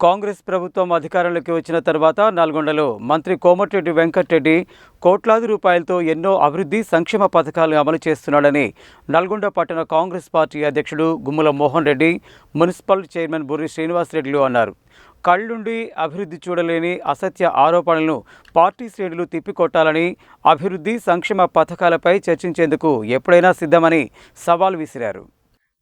కాంగ్రెస్ ప్రభుత్వం అధికారంలోకి వచ్చిన తర్వాత నల్గొండలో మంత్రి కోమటిరెడ్డి వెంకటరెడ్డి కోట్లాది రూపాయలతో ఎన్నో అభివృద్ధి సంక్షేమ పథకాలను అమలు చేస్తున్నాడని నల్గొండ పట్టణ కాంగ్రెస్ పార్టీ అధ్యక్షుడు గుమ్మల మోహన్ రెడ్డి, మున్సిపల్ చైర్మన్ బుర్రి శ్రీనివాసరెడ్డిలు అన్నారు. కళ్ళుండి అభివృద్ధి చూడలేని అసత్య ఆరోపణలను పార్టీ శ్రేణులు తిప్పికొట్టాలని, అభివృద్ధి సంక్షేమ పథకాలపై చర్చించేందుకు ఎప్పుడైనా సిద్ధమని సవాల్ విసిరారు.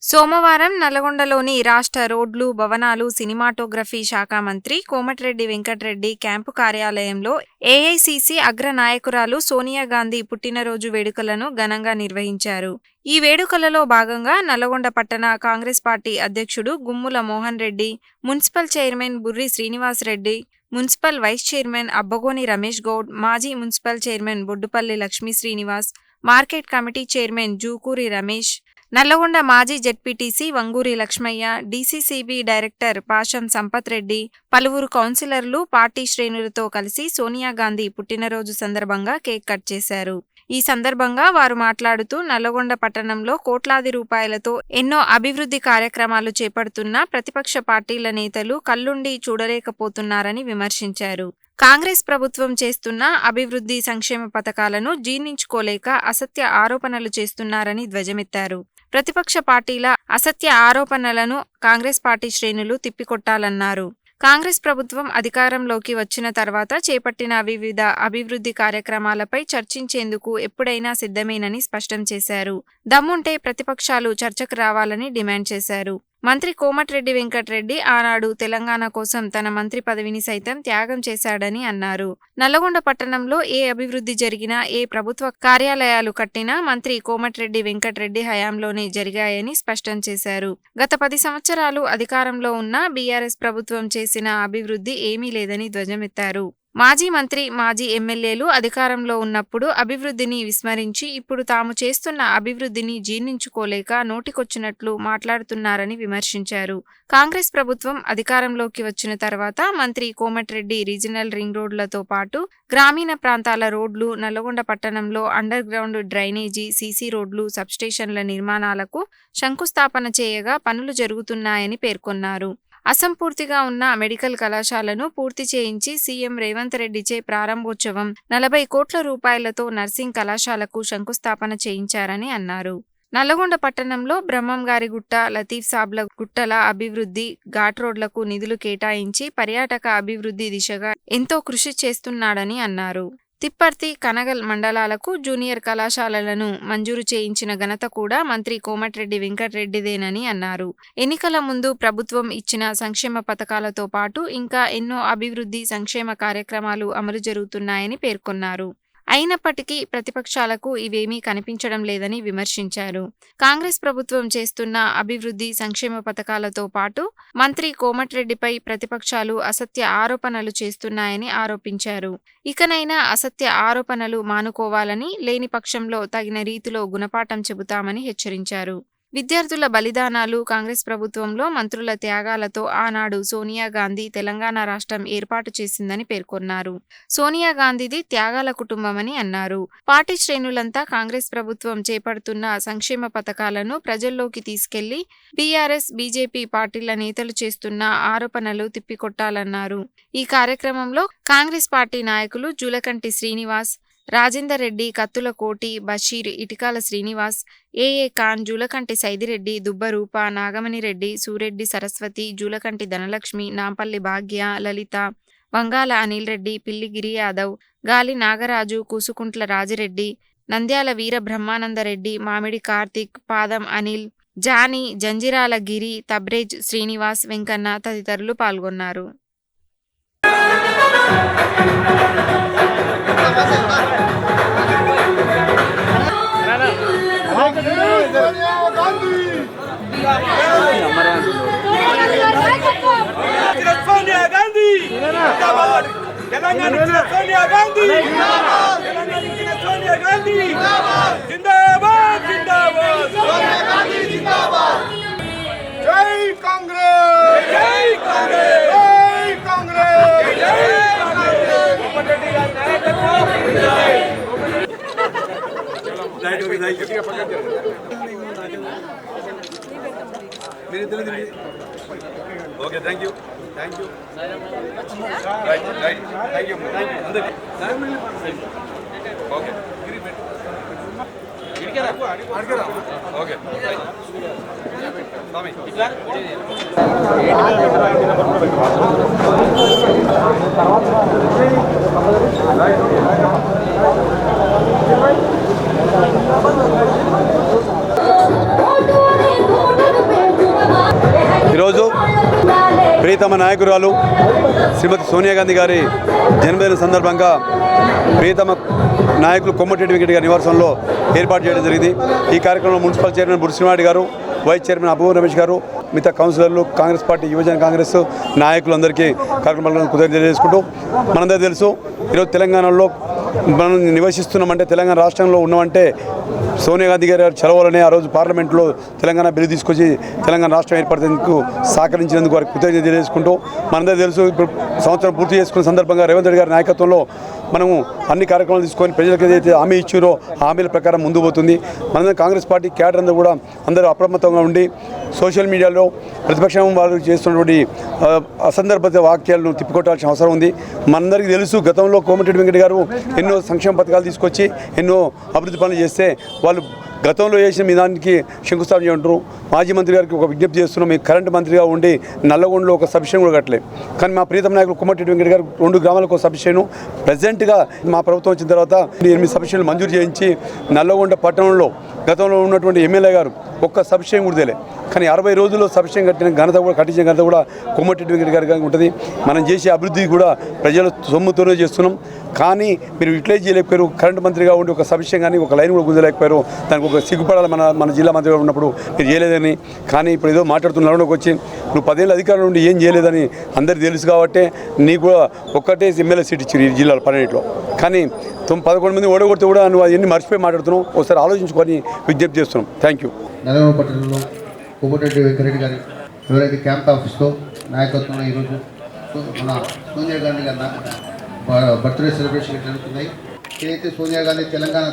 సోమవారం నల్గొండలోని రాష్ట్ర రోడ్లు, భవనాలు, సినిమాటోగ్రఫీ శాఖ మంత్రి కోమటిరెడ్డి వెంకటరెడ్డి క్యాంపు కార్యాలయంలో ఏఐసీసీ అగ్ర నాయకురాలు సోనియా గాంధీ పుట్టినరోజు వేడుకలను ఘనంగా నిర్వహించారు. ఈ వేడుకలలో భాగంగా నల్గొండ పట్టణ కాంగ్రెస్ పార్టీ అధ్యక్షుడు Gummula Mohan Reddy, municipal chairman Burri Srinivasareddy, municipal vice chairman Abbagoni Ramesh Goud, మాజీ municipal chairman Boddupalli Lakshmi Srinivas, market committee chairman Jukuri Ramesh, Nalgonda మాజీ ZPTC Vanguri Lakshmaiah, DCCB director Pasham Sampath Reddy, పలువురు కౌన్సిలర్లు పార్టీ శ్రేణులతో కలిసి సోనియా గాంధీ పుట్టినరోజు సందర్భంగా కేక్ కట్ చేశారు. ఈ సందర్భంగా వారు మాట్లాడుతూ నల్లగొండ పట్టణంలో కోట్లాది రూపాయలతో ఎన్నో అభివృద్ధి కార్యక్రమాలు చేపడుతున్న ప్రతిపక్ష పార్టీల నేతలు కళ్ళుండి చూడలేకపోతున్నారని విమర్శించారు. కాంగ్రెస్ ప్రభుత్వం చేస్తున్న అభివృద్ధి సంక్షేమ పథకాలను జీర్ణించుకోలేక అసత్య ఆరోపణలు చేస్తున్నారని ధ్వజమెత్తారు. ప్రతిపక్ష పార్టీల అసత్య ఆరోపణలను కాంగ్రెస్ పార్టీ శ్రేణులు తిప్పికొట్టాలన్నారు. కాంగ్రెస్ ప్రభుత్వం అధికారంలోకి వచ్చిన తర్వాత చేపట్టిన వివిధ అభివృద్ధి కార్యక్రమాలపై చర్చించేందుకు ఎప్పుడైనా సిద్ధమేనని స్పష్టం చేశారు. దమ్ముంటే ప్రతిపక్షాలు చర్చకు రావాలని డిమాండ్ చేశారు. మంత్రి కోమటిరెడ్డి వెంకటరెడ్డి ఆనాడు తెలంగాణ కోసం తన మంత్రి పదవిని సైతం త్యాగం చేశాడని అన్నారు. నల్లగొండ పట్టణంలో ఏ అభివృద్ధి జరిగినా, ఏ ప్రభుత్వ కార్యాలయాలు కట్టినా మంత్రి కోమటిరెడ్డి వెంకటరెడ్డి హయాంలోనే జరిగాయని స్పష్టం చేశారు. గత 10 సంవత్సరాలు అధికారంలో ఉన్న బీఆర్ఎస్ ప్రభుత్వం చేసిన అభివృద్ధి ఏమీ లేదని ధ్వజమెత్తారు. మాజీ మంత్రి, మాజీ ఎమ్మెల్యేలు అధికారంలో ఉన్నప్పుడు అభివృద్ధిని విస్మరించి ఇప్పుడు తాము చేస్తున్న అభివృద్ధిని జీర్ణించుకోలేక నోటికొచ్చినట్లు మాట్లాడుతున్నారని విమర్శించారు. కాంగ్రెస్ ప్రభుత్వం అధికారంలోకి వచ్చిన తర్వాత మంత్రి కోమటిరెడ్డి రీజనల్ రింగ్ రోడ్లతో పాటు గ్రామీణ ప్రాంతాల రోడ్లు, నల్లగొండ పట్టణంలో అండర్ గ్రౌండ్ డ్రైనేజీ, సీసీ రోడ్లు, సబ్స్టేషన్ల నిర్మాణాలకు శంకుస్థాపన చేయగా పనులు జరుగుతున్నాయని పేర్కొన్నారు. అసంపూర్తిగా ఉన్న మెడికల్ కళాశాలను పూర్తి చేయించి సీఎం రేవంత్ రెడ్డిచే ప్రారంభోత్సవం 40 కోట్ల రూపాయలతో నర్సింగ్ కళాశాలకు శంకుస్థాపన చేయించారని అన్నారు. నల్లగొండ పట్టణంలో బ్రహ్మంగారి గుట్ట, లతీఫ్ సాబ్ల గుట్టల అభివృద్ధి, ఘాట్ రోడ్లకు నిధులు కేటాయించి పర్యాటక అభివృద్ధి దిశగా ఎంతో కృషి చేస్తున్నాడని అన్నారు. తిప్పర్తి, కనగల్ మండలాలకు జూనియర్ కళాశాలలను మంజూరు చేయించిన ఘనత కూడా మంత్రి కోమటిరెడ్డి వెంకటరెడ్డిదేనని అన్నారు. ఎన్నికల ముందు ప్రభుత్వం ఇచ్చిన సంక్షేమ పథకాలతో పాటు ఇంకా ఎన్నో అభివృద్ధి సంక్షేమ కార్యక్రమాలు అమలు జరుగుతున్నాయని పేర్కొన్నారు. అయినప్పటికీ ప్రతిపక్షాలకు ఇవేమీ కనిపించడం లేదని విమర్శించారు. కాంగ్రెస్ ప్రభుత్వం చేస్తున్న అభివృద్ధి సంక్షేమ పథకాలతో పాటు మంత్రి కోమటిరెడ్డిపై ప్రతిపక్షాలు అసత్య ఆరోపణలు చేస్తున్నాయని ఆరోపించారు. ఇకనైనా అసత్య ఆరోపణలు మానుకోవాలని, లేని పక్షంలో తగిన రీతిలో గుణపాఠం చెబుతామని హెచ్చరించారు. విద్యార్థుల బలిదానాలు, కాంగ్రెస్ ప్రభుత్వంలో మంత్రుల త్యాగాలతో ఆనాడు సోనియా గాంధీ తెలంగాణ రాష్ట్రం ఏర్పాటు చేసిందని పేర్కొన్నారు. సోనియా గాంధీది త్యాగాల కుటుంబమని అన్నారు. పార్టీ శ్రేణులంతా కాంగ్రెస్ ప్రభుత్వం చేపడుతున్న సంక్షేమ పథకాలను ప్రజల్లోకి తీసుకెళ్లి బీఆర్ఎస్, బీజేపీ పార్టీల నేతలు చేస్తున్న ఆరోపణలు తిప్పికొట్టాలన్నారు. ఈ కార్యక్రమంలో కాంగ్రెస్ పార్టీ నాయకులు జూలకంటి శ్రీనివాస్, రాజేందర్ రెడ్డి, కత్తుల కోటి, బషీర్, ఇటికాల శ్రీనివాస్, ఏఏ ఖాన్, జూలకంటి సైదిరెడ్డి, దుబ్బరూప, నాగమణి రెడ్డి, సూరెడ్డి సరస్వతి, జూలకంటి ధనలక్ష్మి, నాంపల్లి భాగ్య, లలిత, వంగాల అనిల్ రెడ్డి, పిల్లిగిరి యాదవ్, గాలి నాగరాజు, కూసుకుంట్ల రాజిరెడ్డి, నంద్యాల వీర బ్రహ్మానందరెడ్డి, మామిడి కార్తిక్, పాదం అనిల్, జానీ, జంజిరాల గిరి, తబ్రేజ్ శ్రీనివాస్, వెంకన్న తదితరులు పాల్గొన్నారు. సోనియా గాంధీ జిందాబాద్, తెలంగాణ సోనియా గాంధీ, సోనియా గాంధీ జిందాబాద్, జిందాబాద్, సోనియా గాంధీ జిందాబాద్. జై కాంగ్రెస్, జై కాంగ్రెస్, జై కాంగ్రెస్, జై కాంగ్రెస్. కోమటిరెడ్డి గారి నాయకత్వం. Okay, thank you. Thank you right right thank you okay okay స్వామి ఈరోజు ప్రియతమ నాయకురాలు శ్రీమతి సోనియా గాంధీ గారి జన్మదిన సందర్భంగా ప్రియతమ నాయకులు కోమటిరెడ్డి వెంకట గారి నివాసంలో ఏర్పాటు చేయడం జరిగింది. ఈ కార్యక్రమంలో మున్సిపల్ చైర్మన్ బుర్సినాయుడు గారు, వైస్ చైర్మన్ అబూ రమేష్ గారు, మిగతా కౌన్సిలర్లు, కాంగ్రెస్ పార్టీ, యువజన కాంగ్రెస్ నాయకులందరికీ కార్యక్రమాలను కృతజ్ఞతలు తెలియజేసుకుంటూ, మనందరూ తెలుసు ఈరోజు తెలంగాణలో మనం నివసిస్తున్నామంటే, తెలంగాణ రాష్ట్రంలో ఉన్నామంటే సోనియా గాంధీ గారి చలవలనే ఆ రోజు పార్లమెంట్లో తెలంగాణ బిల్లు తీసుకొచ్చి తెలంగాణ రాష్ట్రం ఏర్పడేందుకు సహకరించినందుకు వారికి కృతజ్ఞత తెలియజేసుకుంటూ, మనందరూ తెలుసు ఇప్పుడు సంవత్సరం పూర్తి చేసుకున్న సందర్భంగా రేవంత్ రెడ్డి గారి నాయకత్వంలో మనము అన్ని కార్యక్రమాలు తీసుకొని ప్రజలకు ఏదైతే హామీ ఇచ్చారో హామీల ప్రకారం ముందు పోతుంది. మనందరం కాంగ్రెస్ పార్టీ క్యాడర్ అందరూ కూడా అందరూ అప్రమత్తంగా ఉండి సోషల్ మీడియాలో ప్రతిపక్షం వాళ్ళు చేస్తున్నటువంటి అసందర్భత వాక్యాలను తిప్పికొట్టాల్సిన అవసరం ఉంది. మనందరికీ తెలుసు గతంలో కోమటిరెడ్డి వెంకట గారు ఎన్నో సంక్షేమ పథకాలు తీసుకొచ్చి ఎన్నో అభివృద్ధి పనులు చేస్తే వాళ్ళు గతంలో చేసిన మీ దానికి శంకుస్థాపన చేయమంటారు. మాజీ మంత్రి గారికి ఒక విజ్ఞప్తి చేస్తున్నాం, మీ కరెంటు మంత్రిగా ఉండి నల్లగొండలో ఒక సబ్స్టేషన్ కూడా కట్టలేదు. కానీ మా ప్రియతమ నాయకులు కోమటిరెడ్డి వెంకట గారు 2 గ్రామాలకు ఒక సబ్స్టేషన్ ప్రజెంట్గా మా ప్రభుత్వం వచ్చిన తర్వాత 8 సబ్స్టేషన్లు మంజూరు చేయించి నల్లగొండ పట్టణంలో గతంలో ఉన్నటువంటి ఎమ్మెల్యే గారు ఒక్క సబ్స్టేషన్ కూడా తెలియదు. కానీ 60 రోజుల్లో సబ్స్టేషన్ కట్టిన ఘనత కూడా కట్టించిన ఘనత కూడా కోమటిరెడ్డి వెంకట గారికి ఉంటుంది. మనం చేసే అభివృద్ధి కూడా ప్రజల సొమ్ముతోనే చేస్తున్నాం. కానీ మీరు యూటిలైజ్ చేయలేకపోయారు. కరెంటు మంత్రిగా ఉండి ఒక సబ్స్టేషన్ కానీ ఒక లైన్ కూడా గుంజలేకపోయారు. దానికి ఒక సిగ్గుపడాలి మన జిల్లా మంత్రిగా ఉన్నప్పుడు మీరు చేయలేదని. కానీ ఇప్పుడు ఏదో మాట్లాడుతున్న నడవడానికి వచ్చి నువ్వు 10 ఏళ్ళ అధికారంలో ఉండి ఏం చేయలేదని అందరికీ తెలుసు కాబట్టి నీకు కూడా ఒక్కటే ఎమ్మెల్యే సీట్ ఇచ్చారు ఈ జిల్లాలో 12లో. కానీ 11 మంది ఓడగొడితే కూడా నువ్వు అవన్నీ మర్చిపోయి మాట్లాడుతున్నావు. ఒకసారి ఆలోచించుకొని విజ్ఞప్తి చేస్తున్నాం. Thank you. నల్గొండ పట్టణంలో కోమటిరెడ్డి వెంకటరెడ్డి గారి ఎవరైతే క్యాంప్ ఆఫీస్లో నాయకత్వంలో ఈరోజు మన సోనియా గాంధీ గారి బర్త్డే సెలబ్రేషన్ జరుగుతున్నాయి. ఏదైతే సోనియా గాంధీ తెలంగాణ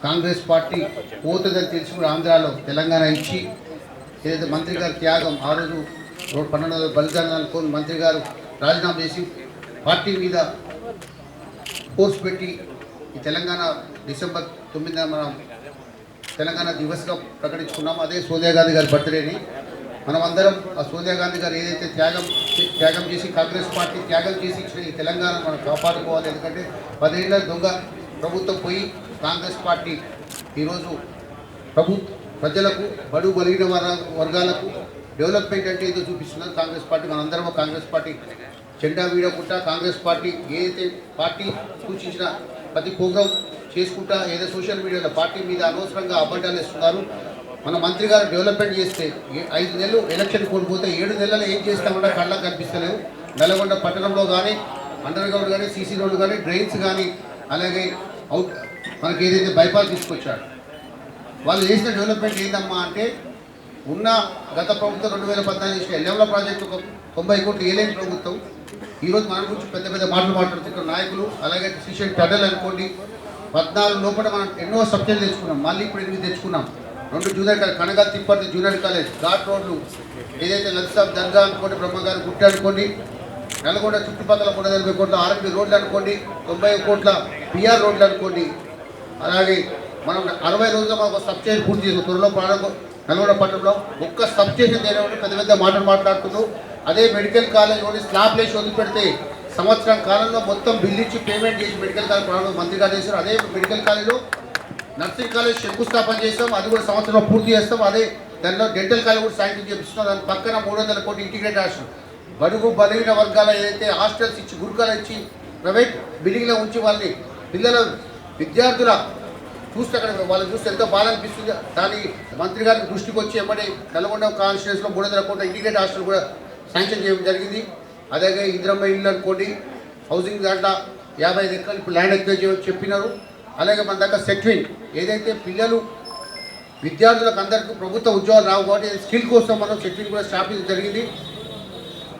కాంగ్రెస్ పార్టీ పోతుందని తెలిసి కూడా ఆంధ్రాలో తెలంగాణ ఇచ్చి ఏదైతే మంత్రి గారి త్యాగం ఆ రోజు 12 బలిదానాలతో మంత్రి గారు రాజీనామా చేసి పార్టీ మీద ఫోర్స్ పెట్టి ఈ తెలంగాణ డిసెంబర్ 9న మనం తెలంగాణ దివస్గా ప్రకటించుకున్నాం. అదే సోనియా గాంధీ గారి బర్త్డేని మనం అందరం ఆ సోనియా గాంధీ గారు ఏదైతే త్యాగం చేసి కాంగ్రెస్ పార్టీ త్యాగం చేసి ఇచ్చిన ఈ తెలంగాణ మనం కాపాడుకోవాలి. ఎందుకంటే 10 ఏళ్ళ దొంగ ప్రభుత్వం పోయి కాంగ్రెస్ పార్టీ ఈరోజు ప్రజలకు బడుగు బలిగిన వర్గాలకు డెవలప్మెంట్ అంటే ఏదో చూపిస్తున్నారు కాంగ్రెస్ పార్టీ. మనందరం కాంగ్రెస్ పార్టీ జెండా వీడకుండా కాంగ్రెస్ పార్టీ ఏదైతే పార్టీ సూచించిన ప్రతి ప్రోగ్రాం చేసుకుంటా ఏదో సోషల్ మీడియాలో పార్టీ మీద అనవసరంగా అబద్ధాలు ఇస్తున్నారు. మన మంత్రి గారు డెవలప్మెంట్ చేస్తే 5 నెలలు ఎలక్షన్ కోల్పోతే 7 నెలలు ఏం చేస్తామంటే కళ్ళకు కనిపిస్తలేవు. నల్గొండ పట్టణంలో కానీ అండర్ గ్రౌండ్ కానీ సీసీ రోడ్లు కానీ డ్రైన్స్ కానీ అలాగే మనకి ఏదైతే బైపాస్ తీసుకొచ్చాడు వాళ్ళు చేసిన డెవలప్మెంట్ ఏందమ్మా అంటే ఉన్న గత ప్రభుత్వం 2014 చేసిన ఎల్లెవల ప్రాజెక్టు 90 కోట్లు ఏలేని ప్రభుత్వం ఈరోజు మన గురించి పెద్ద పెద్ద మాటలు మాట్లాడుతున్న నాయకులు అలాగే శ్రీశైలం టడల్ అనుకోండి 14 లోపల మనం ఎన్నో సబ్జెక్టులు తెచ్చుకున్నాం. మళ్ళీ ఇప్పుడు 8 తెచ్చుకున్నాం. 2 junior college Kanagal Tipparthi junior college ghat రోడ్లు ఏదైతే లక్సాబ్ దర్గా అనుకోండి బ్రహ్మగారి గుట్ట అనుకోండి నల్గొండ చుట్టుపక్కల 340 కోట్ల ఆర్ఎంపీ రోడ్లు అనుకోండి 90 కోట్ల పిఆర్ రోడ్లు అనుకోండి. అలాగే మనం 60 రోజుల్లో మనం ఒక సబ్స్టేషన్ పూర్తి చేసాం. త్వరలో నల్గొండ పట్టణంలో ఒక్క సబ్స్టేషన్ దేని పెద్ద పెద్ద మాటలు మాట్లాడుతున్నాం. అదే మెడికల్ కాలేజ్ కూడా స్లాబ్ వేసి వదిలిపెడితే సంవత్సరం కాలంలో మొత్తం బిల్లు ఇచ్చి పేమెంట్ చేసి మెడికల్ కాలేజ్ ప్రారంభం మంత్రి గారు చేశారు. అదే మెడికల్ కాలేజ్లో నర్సింగ్ కాలేజ్ శంకుస్థాపన చేస్తాం. అది కూడా సంవత్సరంలో పూర్తి చేస్తాం. అదే దానిలో డెంటల్ కాలేజ్ కూడా శాంక్షన్ చేపిస్తున్నాం. దాని పక్కన 300 కోట్ల ఇంటిగ్రేటెడ్ హాస్టల్ బడుగు బలహీన వర్గాల ఏదైతే హాస్టల్స్ ఇచ్చి గురుకులు ఇచ్చి ప్రైవేట్ బిల్డింగ్లో ఉంచి వాళ్ళని పిల్లల విద్యార్థుల చూస్తే అక్కడ వాళ్ళని చూస్తే ఎంతో బాధ అనిపిస్తుంది. దాని మంత్రి గారికి దృష్టికి వచ్చి ఎమ్మడే నల్గొండ కాన్స్టిట్యూన్సీలో 300 కోట్ల ఇంటిగ్రేటెడ్ హాస్టల్ కూడా శాంక్షన్ చేయడం జరిగింది. అలాగే ఇందిరమ్మ ఇల్లు అనుకోండి హౌసింగ్ దాంట్లో 55 ఎకరాలు ఇప్పుడు ల్యాండ్ ఎక్వైర్ చేయమని చెప్పినారు. అలాగే మన దగ్గర సెట్వింగ్ ఏదైతే పిల్లలు విద్యార్థులకు అందరికీ ప్రభుత్వ ఉద్యోగాలు రావు కాబట్టి స్కిల్ కోసం మనం సెట్వింగ్ కూడా స్థాపించడం జరిగింది.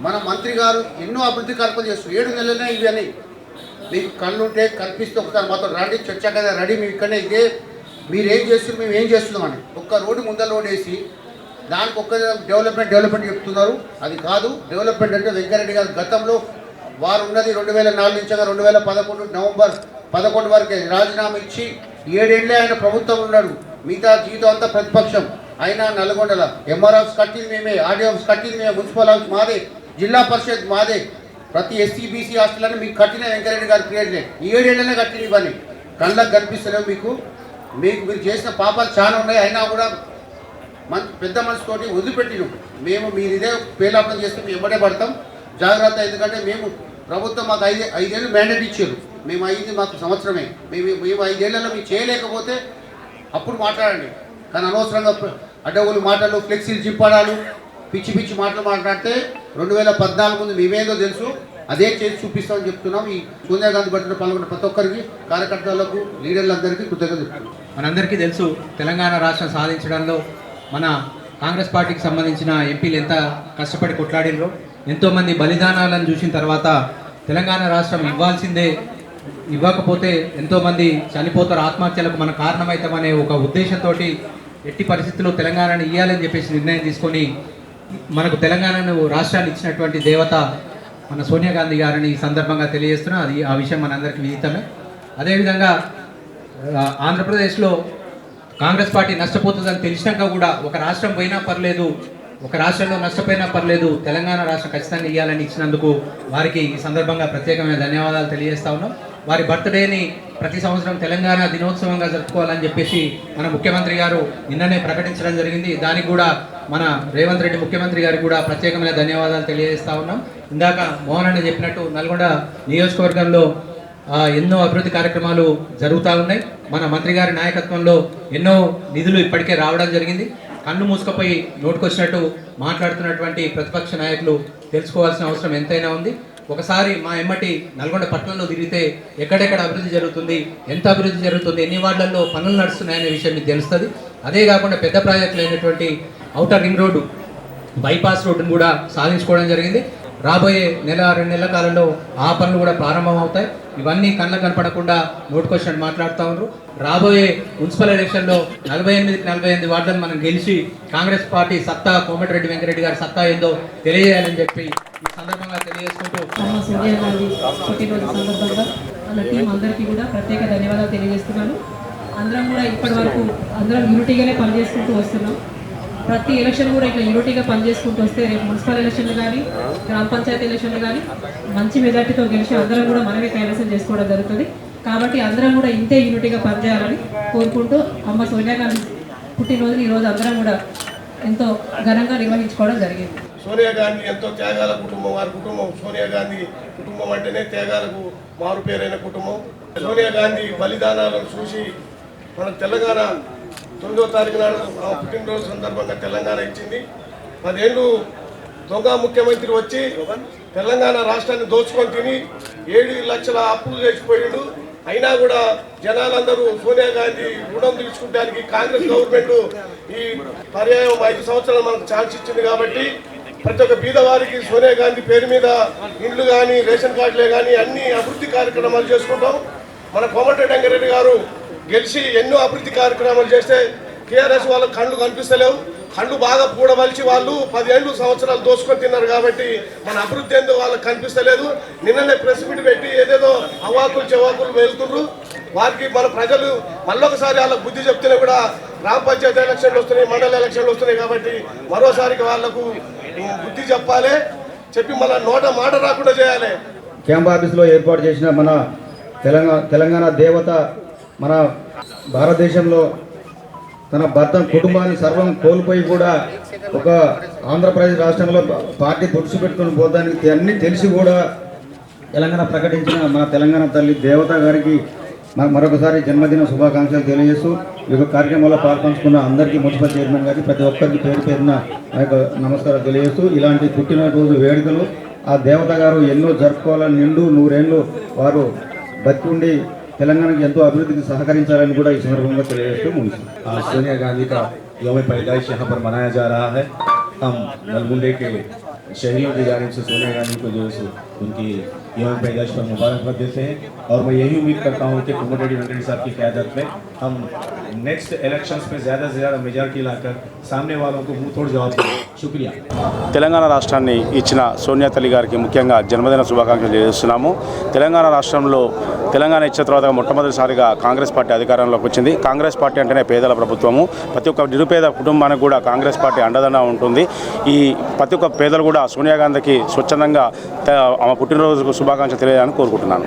మన మంత్రి గారు ఎన్నో అభివృద్ధి కార్యక్రమాలు చేస్తారు. 7 నెలలనే ఇవి అని మీకు కళ్ళు ఉంటే కల్పిస్తే ఒకసారి మాతో రండి చర్చ కదా రెడీ మేము ఇక్కడనే ఇదే మీరు ఏం చేస్తున్నారు మేము ఏం చేస్తున్నామని ఒక్క రోడ్డు ముందర రోడ్ వేసి దానికి ఒక్క డెవలప్మెంట్ చెప్తున్నారు. అది కాదు. డెవలప్మెంట్ అంటే వెంకరెడ్డి గారు గతంలో వారు ఉన్నది 2004 నుంచి 2011 నవంబర్ 11 వరకే రాజీనామా ఇచ్చి 7 ఏళ్ళే ఆయన ప్రభుత్వం ఉన్నాడు. మిగతా జీవితం అంతా ప్రతిపక్షం. అయినా నల్గొండల ఎంఆర్ ఆఫీస్ కట్టింది మేమే, ఆర్డీ ఆఫీస్ కట్టింది మేము, మున్సిపల్ ఆఫీస్ మాదే, జిల్లా పరిషత్ మాదే, ప్రతి ఎస్సీ బీసీ హాస్టల్ మీకు కట్టిన వెంకరెడ్డి గారు క్రియేట్లే 7 ఏళ్ళనే కట్టింది. ఇవన్నీ కళ్ళకు కనిపిస్తలేవు. మీరు చేసిన పాపాలు చాలా ఉన్నాయి. అయినా కూడా పెద్ద మనసుతోటి వదిలిపెట్టినాం. మేము మీరు ఇదే పేలాపన చేస్తే మేము ఎమ్మడే పడతాం. జాగ్రత్త. ఎందుకంటే మేము ప్రభుత్వం మాకు 5 ఏళ్ళు మ్యాండేట్ ఇచ్చారు. మేము అయింది మాకు సంవత్సరమే. మేము 5 ఏళ్లలో మీరు చేయలేకపోతే అప్పుడు మాట్లాడండి. కానీ అనవసరంగా అడ్డగోలు మాటలు, ఫ్లెక్సీలు చింపడాలు, పిచ్చి మాటలు మాట్లాడితే 2014 ముందు మేమేందో తెలుసు, అదే చేసి చూపిస్తామని చెప్తున్నాం. ఈ సోనియా గాంధీ బట్టిన పాల్గొన్న ప్రతి ఒక్కరికి, కార్యకర్తలకు, లీడర్లందరికీ కృతజ్ఞతలు చెప్తున్నాం. మనందరికీ తెలుసు, తెలంగాణ రాష్ట్రం సాధించడంలో మన కాంగ్రెస్ పార్టీకి సంబంధించిన ఎంపీలు ఎంత కష్టపడి కొట్లాడినరో. ఎంతోమంది బలిదానాలను చూసిన తర్వాత తెలంగాణ రాష్ట్రం ఇవ్వకపోతే ఎంతోమంది చనిపోతారు, ఆత్మహత్యలకు మన కారణమవుతామనే ఒక ఉద్దేశంతో ఎట్టి పరిస్థితుల్లో తెలంగాణను ఇవ్వాలని చెప్పేసి నిర్ణయం తీసుకొని మనకు తెలంగాణను రాష్ట్రాన్ని ఇచ్చినటువంటి దేవత మన సోనియా గాంధీ గారిని ఈ సందర్భంగా తెలియజేస్తున్నాం. ఆ విషయం మనందరికీ విదితమే. అదేవిధంగా ఆంధ్రప్రదేశ్లో కాంగ్రెస్ పార్టీ నష్టపోతుందని తెలిసినాక కూడా ఒక రాష్ట్రం పోయినా పర్లేదు, ఒక రాష్ట్రంలో నష్టపోయినా పర్లేదు, తెలంగాణ రాష్ట్రం ఖచ్చితంగా ఇవ్వాలని ఇచ్చినందుకు వారికి ఈ సందర్భంగా ప్రత్యేకమైన ధన్యవాదాలు తెలియజేస్తా ఉన్నాం. వారి బర్త్డేని ప్రతి సంవత్సరం తెలంగాణ దినోత్సవంగా జరుపుకోవాలని చెప్పేసి మన ముఖ్యమంత్రి గారు నిన్ననే ప్రకటించడం జరిగింది. దానికి కూడా మన రేవంత్ రెడ్డి ముఖ్యమంత్రి గారికి కూడా ప్రత్యేకమైన ధన్యవాదాలు తెలియజేస్తా ఉన్నాం. ఇందాక మోహన్ అన్న చెప్పినట్టు నల్గొండ నియోజకవర్గంలో ఎన్నో అభివృద్ధి కార్యక్రమాలు జరుగుతూ ఉన్నాయి. మన మంత్రి గారి నాయకత్వంలో ఎన్నో నిధులు ఇప్పటికే రావడం జరిగింది. కన్ను మూసుకపోయి నోటుకొచ్చినట్టు మాట్లాడుతున్నటువంటి ప్రతిపక్ష నాయకులు తెలుసుకోవాల్సిన అవసరం ఎంతైనా ఉంది. ఒకసారి మా ఎమ్మటి నల్గొండ పట్టణంలో తిరిగితే ఎక్కడెక్కడ అభివృద్ధి జరుగుతుంది, ఎంత అభివృద్ధి జరుగుతుంది, ఎన్ని వార్డులలో పనులు నడుస్తున్నాయనే విషయం మీకు తెలుస్తుంది. అదే కాకుండా పెద్ద ప్రాజెక్టులు అయినటువంటి ఔటర్ రింగ్ రోడ్డు, బైపాస్ రోడ్డును కూడా సాధించుకోవడం జరిగింది. రాబోయే 1-2 నెలల కాలంలో ఆ పనులు కూడా ప్రారంభం అవుతాయి. ఇవన్నీ కళ్ళకు కనపడకుండా నోటుకొచ్చినట్టు మాట్లాడుతూ ఉన్నారు. రాబోయే మున్సిపల్ ఎలక్షన్లో 48 వార్డులను మనం గెలిచి కాంగ్రెస్ పార్టీ సత్తా, కోమటిరెడ్డి వెంకరెడ్డి గారి సత్తా ఏందో తెలియజేయాలని చెప్పి ఈ సందర్భంగా తెలియజేసుకుంటూ సోనియా గాంధీ పుట్టినరోజు సందర్భంగా వాళ్ళ టీం అందరికీ కూడా ప్రత్యేక ధన్యవాదాలు తెలియజేస్తున్నాను. అందరం కూడా ఇప్పటి వరకు అందరం యూనిటీగానే పనిచేసుకుంటూ వస్తున్నాం. ప్రతి ఎలక్షన్ కూడా ఇట్లా యూనిటీగా పనిచేసుకుంటూ వస్తే రేపు మున్సిపల్ ఎలక్షన్లు కానీ, గ్రామ పంచాయతీ ఎలక్షన్లు కానీ మంచి మెజార్టీతో గెలిచి అందరం కూడా మనమే కైవసం చేసుకోవడం జరుగుతుంది. కాబట్టి అందరం కూడా ఇంతే యూనిటీగా పనిచేయాలని కోరుకుంటూ అమ్మ సోనియా గాంధీ పుట్టినరోజుని ఈరోజు అందరం కూడా ఎంతో ఘనంగా నిర్వహించుకోవడం జరిగింది. సోనియా గాంధీ ఎంతో త్యాగాల కుటుంబం. వారి కుటుంబం సోనియా గాంధీ కుటుంబం అంటేనే త్యాగాలకు మారు పేరైన కుటుంబం. సోనియా గాంధీ బలిదానాలను చూసి మన తెలంగాణ 9వ తారీఖు నాడు పుట్టినరోజు సందర్భంగా తెలంగాణ ఇచ్చింది. 10 ఏళ్ళు దొంగ ముఖ్యమంత్రి వచ్చి తెలంగాణ రాష్ట్రాన్ని దోచుకొని తిని 7 లక్షల అప్పులు చేసిపోయాడు. అయినా కూడా జనాలందరూ సోనియా గాంధీ రుణం తీర్చుకోవడానికి కాంగ్రెస్ గవర్నమెంట్ ఈ పర్యాయం 5 సంవత్సరాలు మనకు ఛాన్స్ ఇచ్చింది. కాబట్టి ప్రతి ఒక్క బీదవారికి సోనియా గాంధీ పేరు మీద ఇండ్లు కానీ, రేషన్ కార్డులే కానీ అన్ని అభివృద్ధి కార్యక్రమాలు చేసుకుంటాం. మన కోమటిరెడ్డి వెంకరెడ్డి గారు గెలిచి ఎన్నో అభివృద్ధి కార్యక్రమాలు చేస్తే టీఆర్ఎస్ వాళ్ళకి కళ్ళు కనిపిస్తలేవు. కళ్ళు బాగా పూడవలిచి వాళ్ళు 10 సంవత్సరాలు దోసుకొని తిన్నారు. కాబట్టి మన అభివృద్ధి ఏందో వాళ్ళకి కనిపిస్తలేదు. నిన్ననే ప్రెస్ మీట్ పెట్టి ఏదేదో అవాకులు చెవాకులు వెళ్తున్నారు. వారికి మన ప్రజలు మళ్ళొకసారి వాళ్ళకు బుద్ధి చెప్తేనే కూడా గ్రామ పంచాయతీ ఎలక్షన్లు వస్తున్నాయి, మండల ఎలక్షన్లు వస్తున్నాయి. కాబట్టి మరోసారికి వాళ్లకు బుద్ధి చెప్పాలి, చెప్పి మన నోట మాట రాకుండా చేయాలి. క్యాంప్ ఆఫీస్లో ఏర్పాటు చేసిన మన తెలంగాణ దేవత మన భారతదేశంలో తన భర్త కుటుంబాన్ని సర్వం కోల్పోయి కూడా ఒక ఆంధ్రప్రదేశ్ రాష్ట్రంలో పార్టీ తుడిచిపెట్టుకుని పోతానికి అన్నీ తెలిసి కూడా తెలంగాణ ప్రకటించిన మన తెలంగాణ తల్లి దేవత గారికి మరొకసారి జన్మదిన శుభాకాంక్షలు తెలియజేస్తూ ఈ యొక్క కార్యక్రమంలో పాల్పంచుకున్న అందరికీ మున్సిపల్ చైర్మన్ గారికి ప్రతి ఒక్కరికి పేరున ఆ యొక్క నమస్కారం తెలియజేస్తూ ఇలాంటి పుట్టినరోజు వేడుకలు ఆ దేవత గారు ఎన్నో జరుపుకోవాలని నిండు 100 ఏళ్ళు వారు బతికి ఉండి तेलंगाना की एंतो अभिवृद्धि की सहकरिंचाలని కూడా ఈ సందర్భంగా తెలియజేస్తూ ముగిస్తాం। सोनिया गांधी का यौम पैदाइश यहाँ पर मनाया जा रहा है। हम नलगुंडे के शहरियों की जानिब से सोनिया गांधी को जो है उनकी यौम पैदाइश पर मुबारकबाद देते हैं और मैं यही उम्मीद करता हूँ कि कोमटिरेड्डी वेंकट साहब की क़यादत में हम नेक्स्ट इलेक्शंस में ज़्यादा से ज़्यादा मेजॉरिटी लाकर सामने वालों को मुँह तोड़ जवाब दें। शुक्रिया। తెలంగాణ రాష్ట్రాన్ని ఇచ్చిన సోనియా తల్లి గారికి ముఖ్యంగా జన్మదిన శుభాకాంక్షలు తెలియజేస్తున్నాము. తెలంగాణ రాష్ట్రంలో తెలంగాణ ఇచ్చిన తర్వాత మొట్టమొదటిసారిగా కాంగ్రెస్ పార్టీ అధికారంలోకి వచ్చింది. కాంగ్రెస్ పార్టీ అంటేనే పేదల ప్రభుత్వము. ప్రతి ఒక్క నిరుపేద కుటుంబానికి కూడా కాంగ్రెస్ పార్టీ అండదండ ఉంటుంది. ఈ ప్రతి ఒక్క పేదలు కూడా సోనియా గాంధీకి స్వచ్ఛందంగా ఆమె పుట్టినరోజుకు శుభాకాంక్షలు తెలియజేయాలని కోరుకుంటున్నాను.